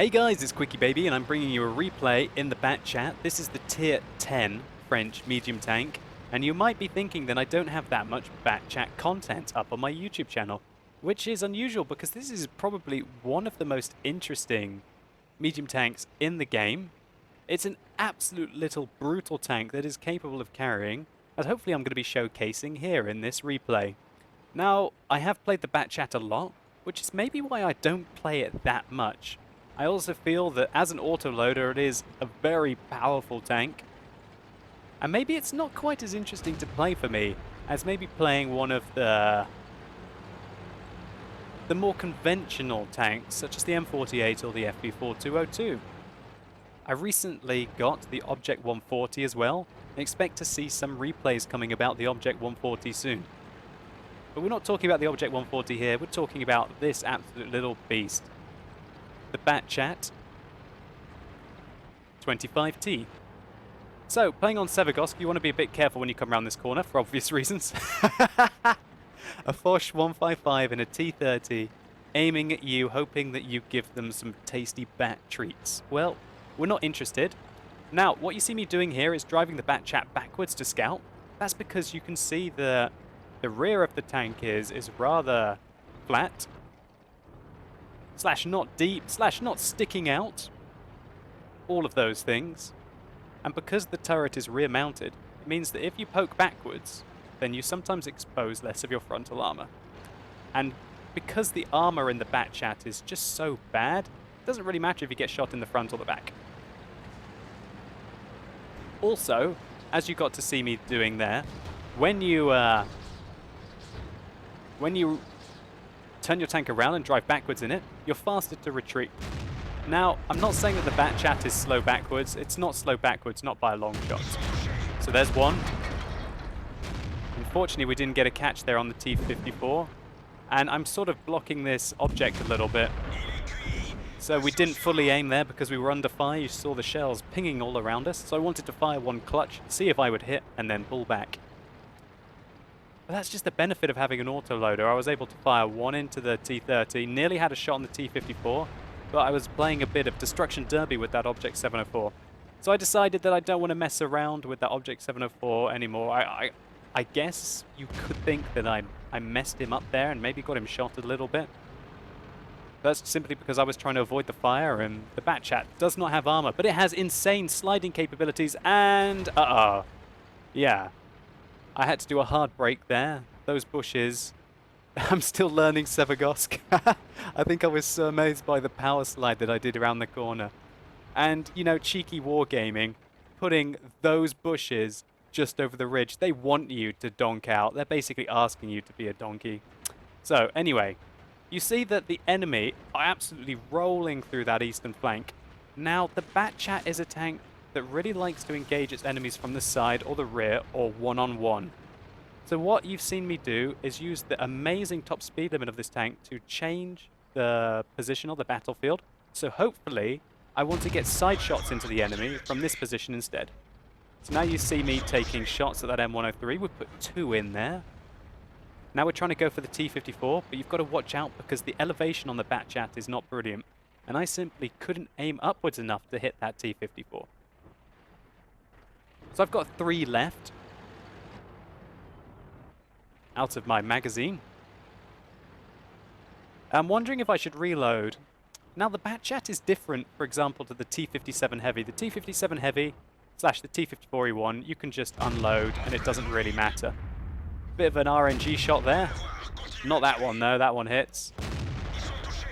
Hey guys, it's QuickyBaby and I'm bringing you a replay in the BatChat. This is the Tier 10 French medium tank, and you might be thinking that I don't have that much BatChat content up on my YouTube channel, which is unusual because this is probably one of the most interesting medium tanks in the game. It's an absolute little brutal tank that is capable of carrying, as hopefully I'm going to be showcasing here in this replay. Now, I have played the BatChat a lot, which is maybe why I don't play it that much. I also feel that as an autoloader it is a very powerful tank, and maybe it's not quite as interesting to play for me as maybe playing one of the more conventional tanks such as the M48 or the FB4202. I recently got the Object 140 as well and expect to see some replays coming about the Object 140 soon. But we're not talking about the Object 140 here, we're talking about this absolute little beast. The BatChat 25T. So, playing on Severgosk, you want to be a bit careful when you come around this corner, for obvious reasons. A Foch 155 and a T30 aiming at you, hoping that you give them some tasty bat treats. Well, we're not interested. Now, what you see me doing here is driving the BatChat backwards to scout. That's because you can see the rear of the tank is rather flat. Slash not deep, slash not sticking out. All of those things. And because the turret is rear mounted, it means that if you poke backwards, then you sometimes expose less of your frontal armor. And because the armor in the BatChat is just so bad, it doesn't really matter if you get shot in the front or the back. Also, as you got to see me doing there, when you turn your tank around and drive backwards in it, you're faster to retreat. Now, I'm not saying that the BatChat is slow backwards. It's not slow backwards, not by a long shot. So there's one. Unfortunately, we didn't get a catch there on the T-54. And I'm sort of blocking this object a little bit. So we didn't fully aim there because we were under fire. You saw the shells pinging all around us. So I wanted to fire one clutch, see if I would hit, and then pull back. But that's just the benefit of having an autoloader. I was able to fire one into the T-30, nearly had a shot on the T-54, but I was playing a bit of Destruction Derby with that Object 704. So I decided that I don't want to mess around with that Object 704 anymore. I guess you could think that I messed him up there and maybe got him shot a little bit. That's simply because I was trying to avoid the fire, and the BatChat does not have armor, but it has insane sliding capabilities, and yeah. I had to do a hard break there. Those bushes. I'm still learning Severgosk. I think I was so amazed by the power slide that I did around the corner. And, you know, cheeky wargaming, putting those bushes just over the ridge. They want you to donk out. They're basically asking you to be a donkey. So, anyway, you see that the enemy are absolutely rolling through that eastern flank. Now, the BatChat is a tank that really likes to engage its enemies from the side or the rear or one-on-one. So what you've seen me do is use the amazing top speed limit of this tank to change the position of the battlefield. So hopefully I want to get side shots into the enemy from this position instead. So now you see me taking shots at that M103. We put 2 in there. Now we're trying to go for the T-54, but you've got to watch out because the elevation on the BatChat is not brilliant. And I simply couldn't aim upwards enough to hit that T-54. So I've got 3 left out of my magazine. I'm wondering if I should reload. Now the BatChat is different, for example, to the T-57 Heavy. The T-57 Heavy slash the T-54E1, you can just unload and it doesn't really matter. Bit of an RNG shot there. Not that one though, that one hits.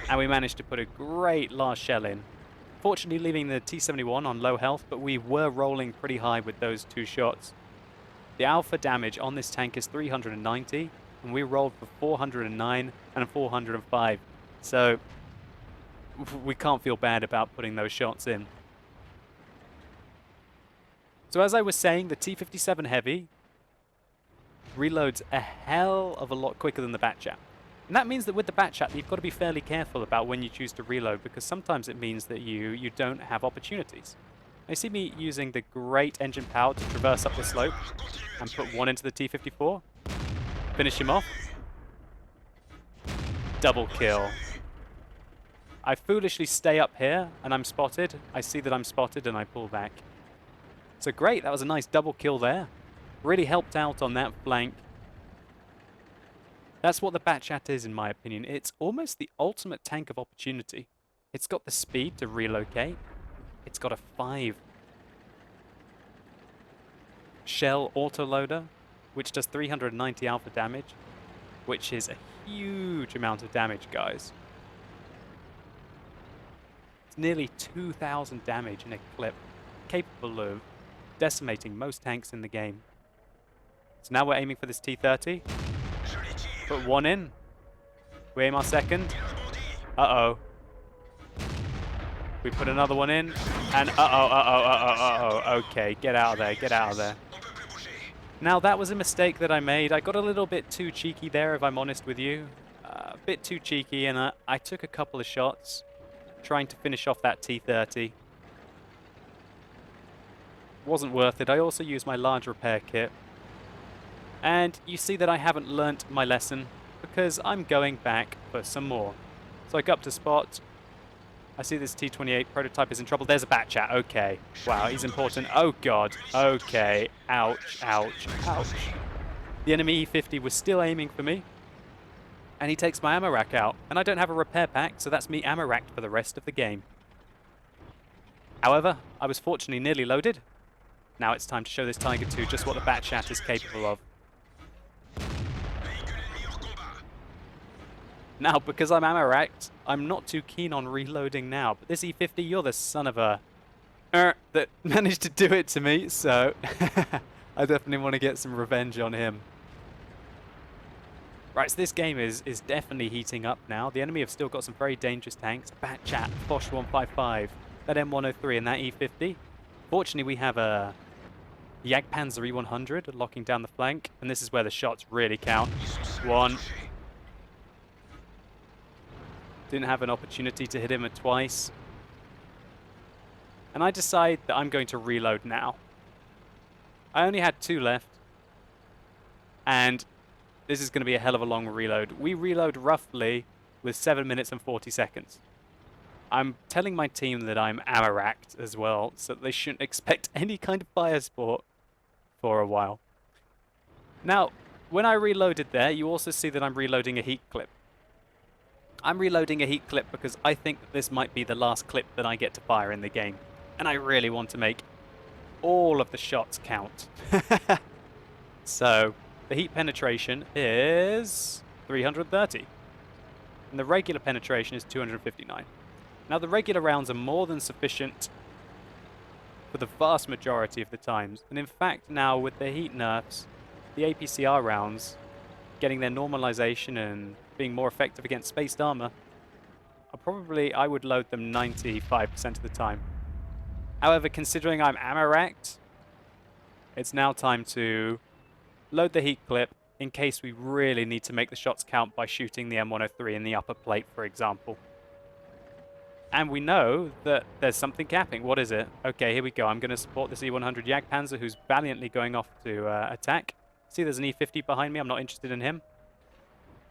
And we managed to put a great last shell in. Fortunately leaving the T-71 on low health, but we were rolling pretty high with those 2 shots. The alpha damage on this tank is 390, and we rolled for 409 and 405. So we can't feel bad about putting those shots in. So as I was saying, the T-57 Heavy reloads a hell of a lot quicker than the BatChat. And that means that with the BatChat, you've got to be fairly careful about when you choose to reload, because sometimes it means that you don't have opportunities. You see me using the great engine power to traverse up the slope and put 1 into the T-54. Finish him off. Double kill. I foolishly stay up here, and I'm spotted. I see that I'm spotted, and I pull back. So great, that was a nice double kill there. Really helped out on that flank. That's what the BatChat is, in my opinion. It's almost the ultimate tank of opportunity. It's got the speed to relocate. It's got a 5 shell autoloader, which does 390 alpha damage, which is a huge amount of damage, guys. It's nearly 2,000 damage in a clip, capable of decimating most tanks in the game. So now we're aiming for this T-30. Put one in. We aim our second. Uh-oh. We put another one in. And uh-oh. Okay, get out of there, get out of there. Now, that was a mistake that I made. I got a little bit too cheeky there, if I'm honest with you. A bit too cheeky, and I took a couple of shots trying to finish off that T-30. Wasn't worth it. I also used my large repair kit. And you see that I haven't learnt my lesson because I'm going back for some more. So I go up to spot. I see this T-28 prototype is in trouble. There's a BatChat. Okay. Wow, he's important. Oh, God. Okay. Ouch, ouch, ouch. The enemy E-50 was still aiming for me. And he takes my ammo rack out. And I don't have a repair pack, so that's me ammo-racked for the rest of the game. However, I was fortunately nearly loaded. Now it's time to show this Tiger II just what the BatChat is capable of. Now, because I'm ammo-racked, I'm not too keen on reloading now. But this E-50, you're the son of a... that managed to do it to me, so... I definitely want to get some revenge on him. Right, so this game is definitely heating up now. The enemy have still got some very dangerous tanks. BatChat, Foch 155, that M103 and that E-50. Fortunately, we have a Jagdpanzer E100 locking down the flank. And this is where the shots really count. One... Didn't have an opportunity to hit him twice. And I decide that I'm going to reload now. I only had 2 left. And this is going to be a hell of a long reload. We reload roughly with 7 minutes and 40 seconds. I'm telling my team that I'm ammo-racked as well, so they shouldn't expect any kind of fire support for a while. Now, when I reloaded there, you also see that I'm reloading a heat clip. I'm reloading a heat clip because I think that this might be the last clip that I get to fire in the game. And I really want to make all of the shots count. So, the heat penetration is 330. And the regular penetration is 259. Now, the regular rounds are more than sufficient for the vast majority of the times. And in fact, now with the heat nerfs, the APCR rounds getting their normalization and being more effective against spaced armor, I would load them 95% of the time. However, considering I'm ammo-racked, it's now time to load the heat clip in case we really need to make the shots count by shooting the M103 in the upper plate, for example. And we know that there's something capping. What is it? Okay, here we go. I'm going to support this E100 Jagdpanzer who's valiantly going off to attack. See, there's an E50 behind me. I'm not interested in him.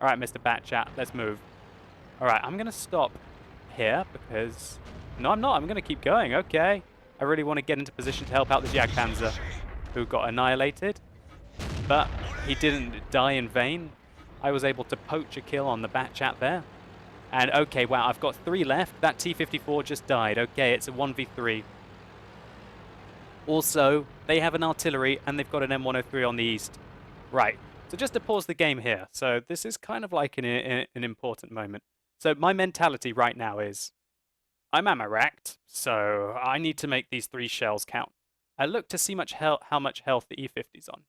All right, Mr. BatChat, let's move. All right, I'm going to stop here because... No, I'm not. I'm going to keep going. Okay. I really want to get into position to help out the Jagdpanzer who got annihilated. But he didn't die in vain. I was able to poach a kill on the BatChat there. And okay, wow, I've got 3 left. That T-54 just died. Okay, it's a 1v3. Also, they have an artillery and they've got an M103 on the east. Right, so just to pause the game here. So this is kind of like an important moment. So my mentality right now is, I'm ammo-racked, so I need to make these 3 shells count. I look to see how much health the E50's on.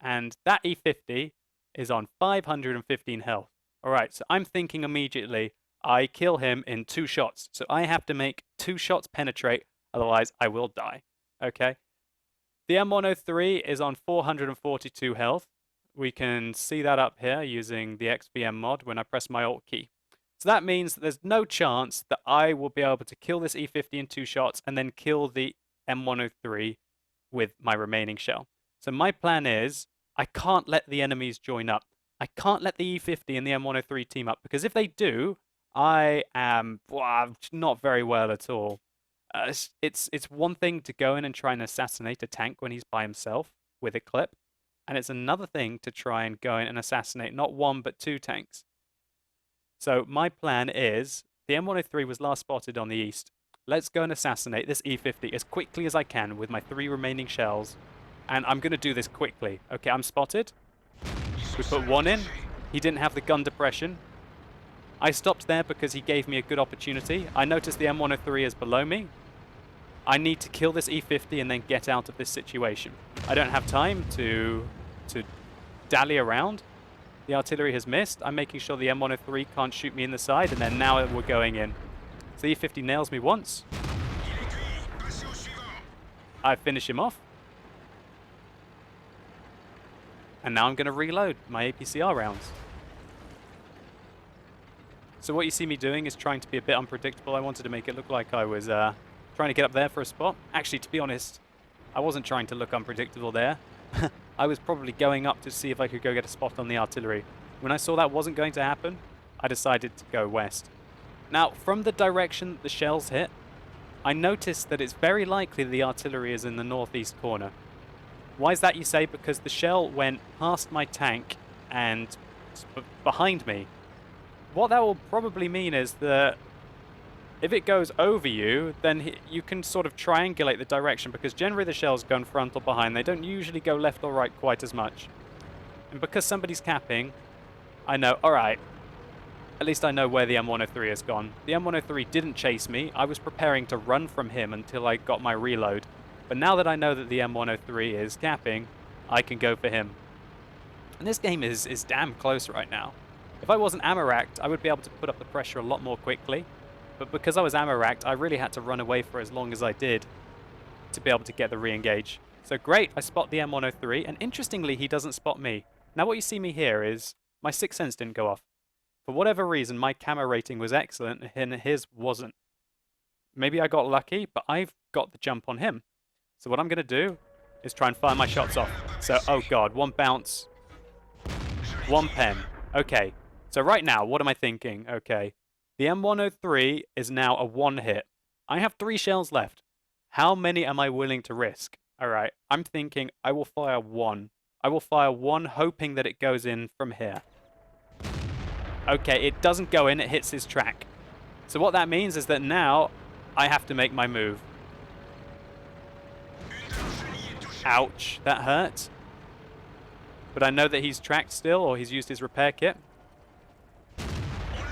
And that E50 is on 515 health. All right, so I'm thinking immediately, I kill him in 2 shots. So I have to make 2 shots penetrate, otherwise I will die. Okay? The M103 is on 442 health. We can see that up here using the XVM mod when I press my Alt key. So that means that there's no chance that I will be able to kill this E50 in 2 shots and then kill the M103 with my remaining shell. So my plan is, I can't let the enemies join up. I can't let the E50 and the M103 team up, because if they do, I am not very well at all. It's one thing to go in and try and assassinate a tank when he's by himself with a clip, and it's another thing to try and go in and assassinate not one but two tanks. So my plan is, the M103 was last spotted on the east. Let's go and assassinate this E50 as quickly as I can with my 3 remaining shells. And I'm going to do this quickly. Okay, I'm spotted. We put one in. He didn't have the gun depression. I stopped there because he gave me a good opportunity. I noticed the M103 is below me. I need to kill this E50 and then get out of this situation. I don't have time to dally around. The artillery has missed. I'm making sure the M103 can't shoot me in the side, and then now we're going in. So the E50 nails me once. I finish him off. And now I'm going to reload my APCR rounds. So what you see me doing is trying to be a bit unpredictable. I wanted to make it look like I was trying to get up there for a spot. Actually, to be honest, I wasn't trying to look unpredictable there. I was probably going up to see if I could go get a spot on the artillery. When I saw that wasn't going to happen, I decided to go west. Now, from the direction the shells hit, I noticed that it's very likely the artillery is in the northeast corner. Why is that, you say? Because the shell went past my tank and behind me. What that will probably mean is that if it goes over you, then you can sort of triangulate the direction, because generally the shells go in front or behind. They don't usually go left or right quite as much. And because somebody's capping, I know, alright, at least I know where the M103 has gone. The M103 didn't chase me. I was preparing to run from him until I got my reload. But now that I know that the M103 is capping, I can go for him. And this game is damn close right now. If I wasn't Ammoracked, I would be able to put up the pressure a lot more quickly. But because I was Ammoracked, I really had to run away for as long as I did to be able to get the re-engage. So great, I spot the M103, and interestingly, he doesn't spot me. Now what you see me here is my sixth sense didn't go off. For whatever reason, my camo rating was excellent, and his wasn't. Maybe I got lucky, but I've got the jump on him. So what I'm going to do is try and fire my shots off. So, oh god, one bounce, one pen. Okay, so right now, what am I thinking? Okay. The M103 is now a one hit. I have 3 shells left. How many am I willing to risk? Alright, I'm thinking I will fire one. I will fire one, hoping that it goes in from here. Okay, it doesn't go in, it hits his track. So what that means is that now I have to make my move. Ouch, that hurt. But I know that he's tracked still, or he's used his repair kit.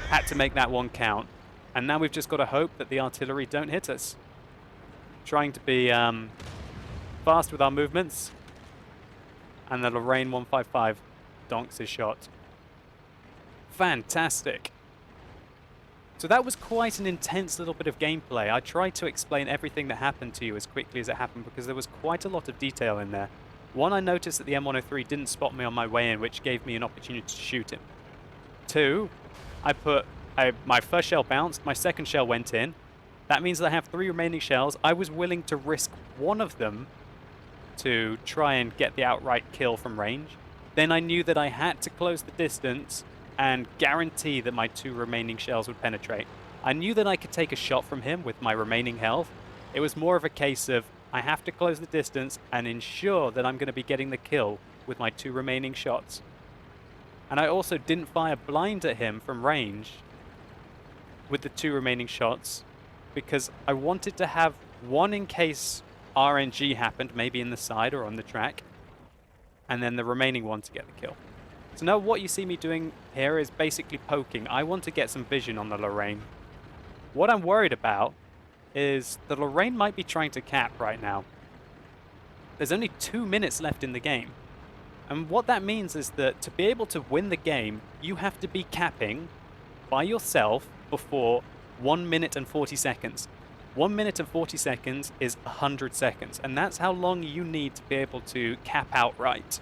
Had to make that one count. And now we've just got to hope that the artillery don't hit us. Trying to be fast with our movements. And the Lorraine 155 donks his shot. Fantastic. So that was quite an intense little bit of gameplay. I tried to explain everything that happened to you as quickly as it happened, because there was quite a lot of detail in there. One, I noticed that the M103 didn't spot me on my way in, which gave me an opportunity to shoot him. 2, my first shell bounced, my second shell went in. That means that I have 3 remaining shells. I was willing to risk one of them to try and get the outright kill from range. Then I knew that I had to close the distance and guarantee that my 2 remaining shells would penetrate. I knew that I could take a shot from him with my remaining health. It was more of a case of I have to close the distance and ensure that I'm going to be getting the kill with my 2 remaining shots. And I also didn't fire blind at him from range with the 2 remaining shots, because I wanted to have one in case RNG happened, maybe in the side or on the track, and then the remaining one to get the kill. So now what you see me doing here is basically poking. I want to get some vision on the Lorraine. What I'm worried about is the Lorraine might be trying to cap right now. There's only 2 minutes left in the game. And what that means is that to be able to win the game, you have to be capping by yourself before 1 minute and 40 seconds. 1 minute and 40 seconds is 100 seconds, and that's how long you need to be able to cap outright.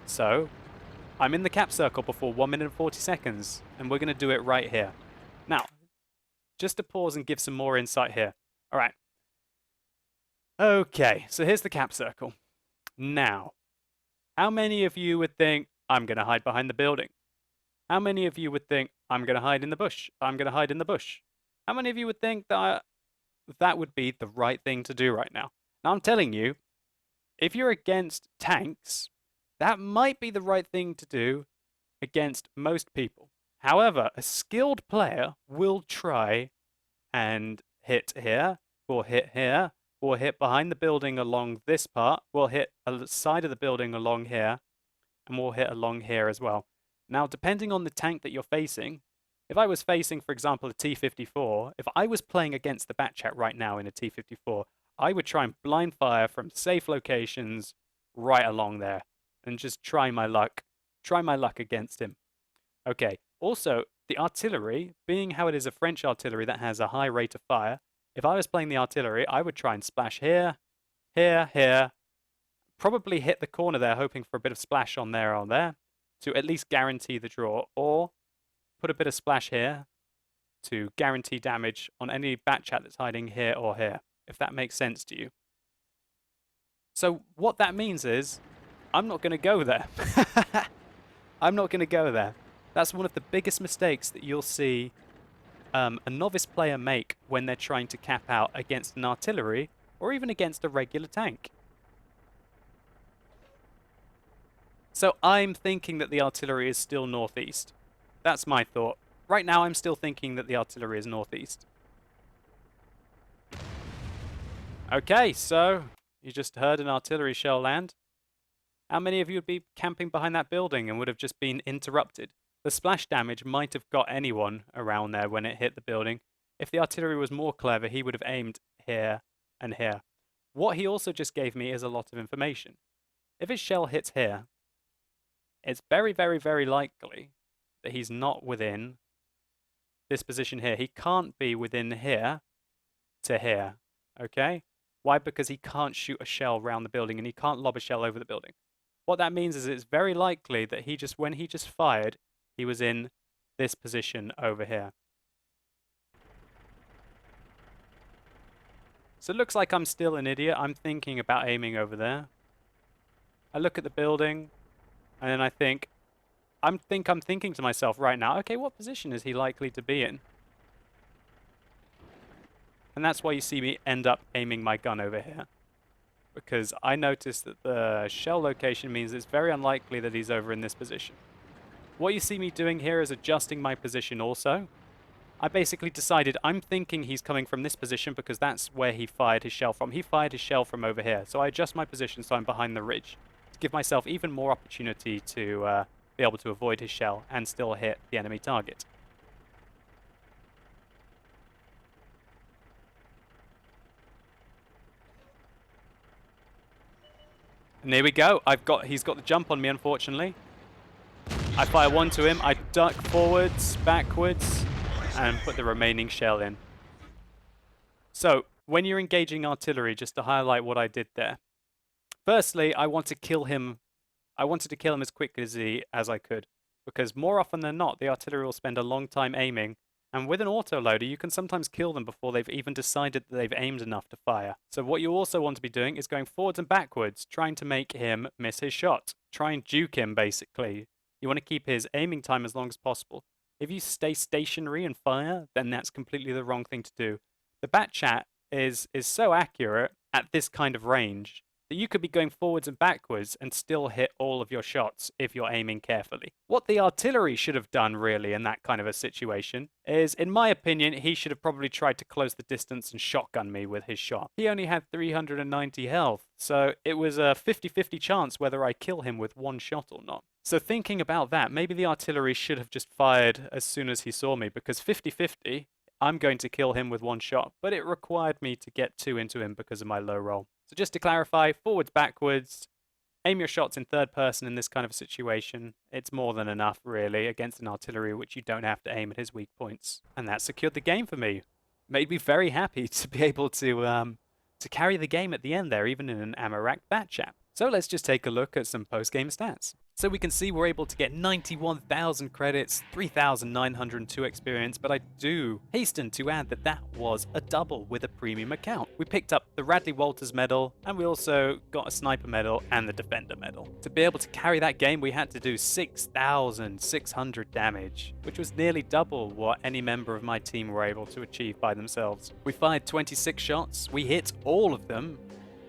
So, I'm in the cap circle before 1 minute and 40 seconds, and we're going to do it right here. Now, just to pause and give some more insight here. Alright. Okay, so here's the cap circle. Now, how many of you would think, I'm going to hide behind the building? How many of you would think, I'm going to hide in the bush. I'm going to hide in the bush. How many of you would think that that would be the right thing to do right now? Now, I'm telling you, if you're against tanks, that might be the right thing to do against most people. However, a skilled player will try and hit here, will hit here, will hit behind the building along this part, will hit a side of the building along here, and will hit along here as well. Now, depending on the tank that you're facing, if I was facing, for example, a T-54, if I was playing against the BatChat right now in a T-54, I would try and blind fire from safe locations right along there and just try my luck against him. Okay, also, the artillery, being how it is a French artillery that has a high rate of fire, if I was playing the artillery, I would try and splash here, here, here, probably hit the corner there, hoping for a bit of splash on there or there, to at least guarantee the draw, or put a bit of splash here to guarantee damage on any BatChat that's hiding here or here, if that makes sense to you. So what that means is, I'm not going to go there. I'm not going to go there. That's one of the biggest mistakes that you'll see a novice player make when they're trying to cap out against an artillery or even against a regular tank. So I'm thinking that the artillery is still northeast. That's my thought. Right now I'm still thinking that the artillery is northeast. Okay, so you just heard an artillery shell land. How many of you would be camping behind that building and would have just been interrupted? The splash damage might have got anyone around there when it hit the building. If the artillery was more clever, he would have aimed here and here. What he also just gave me is a lot of information. If his shell hits here, it's very, very, very likely that he's not within this position here. He can't be within here to here, okay? Why? Because he can't shoot a shell around the building and he can't lob a shell over the building. What that means is it's very likely that when he just fired, he was in this position over here. So it looks like I'm still an idiot. I'm thinking about aiming over there. I look at the building, and then I think I'm thinking to myself right now, okay, what position is he likely to be in? And that's why you see me end up aiming my gun over here. Because I noticed that the shell location means it's very unlikely that he's over in this position. What you see me doing here is adjusting my position also. I basically decided I'm thinking he's coming from this position because that's where he fired his shell from. He fired his shell from over here. So I adjust my position so I'm behind the ridge to give myself even more opportunity to be able to avoid his shell and still hit the enemy target. And there we go. He's got the jump on me, unfortunately. I fire one to him. I duck forwards, backwards, and put the remaining shell in. So, when you're engaging artillery, just to highlight what I did there. Firstly, I wanted to kill him as quickly as I could, because more often than not, the artillery will spend a long time aiming, and with an autoloader, you can sometimes kill them before they've even decided that they've aimed enough to fire. So what you also want to be doing is going forwards and backwards, trying to make him miss his shot. Try and juke him, basically. You want to keep his aiming time as long as possible. If you stay stationary and fire, then that's completely the wrong thing to do. The BatChat is so accurate at this kind of range that you could be going forwards and backwards and still hit all of your shots if you're aiming carefully. What the artillery should have done really in that kind of a situation is, in my opinion, he should have probably tried to close the distance and shotgun me with his shot. He only had 390 health, so it was a 50-50 chance whether I kill him with one shot or not. So thinking about that, maybe the artillery should have just fired as soon as he saw me, because 50-50, I'm going to kill him with one shot, but it required me to get two into him because of my low roll. So just to clarify, forwards, backwards, aim your shots in third person in this kind of a situation. It's more than enough, really, against an artillery which you don't have to aim at his weak points. And that secured the game for me. Made me very happy to be able to carry the game at the end there, even in an Ammoracked BatChat. So let's just take a look at some post-game stats. So we can see we're able to get 91,000 credits, 3,902 experience, but I do hasten to add that that was a double with a premium account. We picked up the Radley Walters medal, and we also got a sniper medal and the defender medal. To be able to carry that game, we had to do 6,600 damage, which was nearly double what any member of my team were able to achieve by themselves. We fired 26 shots, we hit all of them,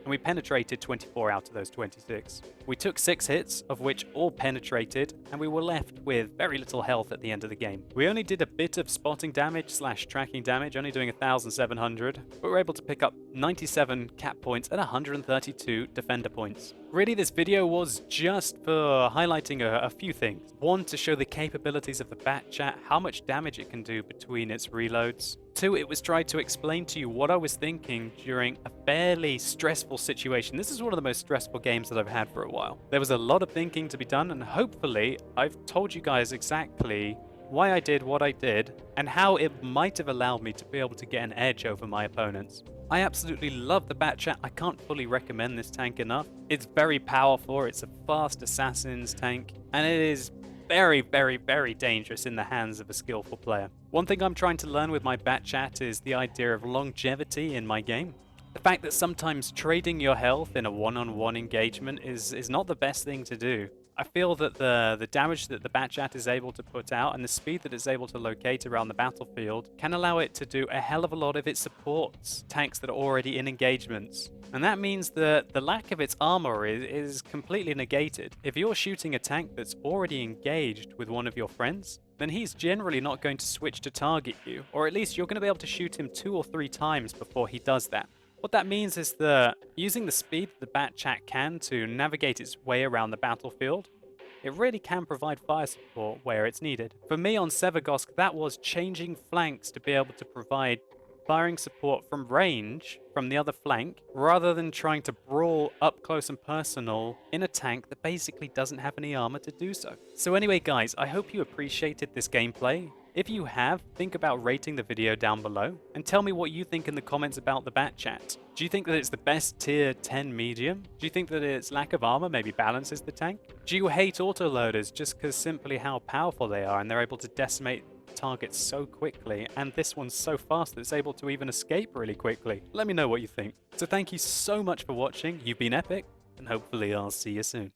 and we penetrated 24 out of those 26. We took 6 hits, of which all penetrated, and we were left with very little health at the end of the game. We only did a bit of spotting damage / tracking damage, only doing 1,700, but we were able to pick up 97 cap points and 132 defender points. Really, this video was just for highlighting a few things. One, to show the capabilities of the BatChat, how much damage it can do between its reloads. Two, it was tried to explain to you what I was thinking during a fairly stressful situation. This is one of the most stressful games that I've had for a while. There was a lot of thinking to be done, and hopefully I've told you guys exactly why I did what I did and how it might have allowed me to be able to get an edge over my opponents. I absolutely love the BatChat. I can't fully recommend this tank enough. It's very powerful, it's a fast assassin's tank, and it is very, very, very dangerous in the hands of a skillful player. One thing I'm trying to learn with my BatChat is the idea of longevity in my game. The fact that sometimes trading your health in a one-on-one engagement is not the best thing to do. I feel that the damage that the BatChat is able to put out and the speed that it's able to locate around the battlefield can allow it to do a hell of a lot if it supports tanks that are already in engagements. And that means that the lack of its armor is completely negated. If you're shooting a tank that's already engaged with one of your friends, then he's generally not going to switch to target you, or at least you're going to be able to shoot him 2 or 3 times before he does that. What that means is that using the speed the BatChat can to navigate its way around the battlefield, it really can provide fire support where it's needed. For me on Severgosk, that was changing flanks to be able to provide firing support from range from the other flank, rather than trying to brawl up close and personal in a tank that basically doesn't have any armor to do so. So anyway guys, I hope you appreciated this gameplay. If you have, think about rating the video down below and tell me what you think in the comments about the BatChat. Do you think that it's the best tier 10 medium? Do you think that its lack of armor maybe balances the tank? Do you hate autoloaders just because simply how powerful they are and they're able to decimate targets so quickly, and this one's so fast that it's able to even escape really quickly? Let me know what you think. So thank you so much for watching, you've been epic, and hopefully I'll see you soon.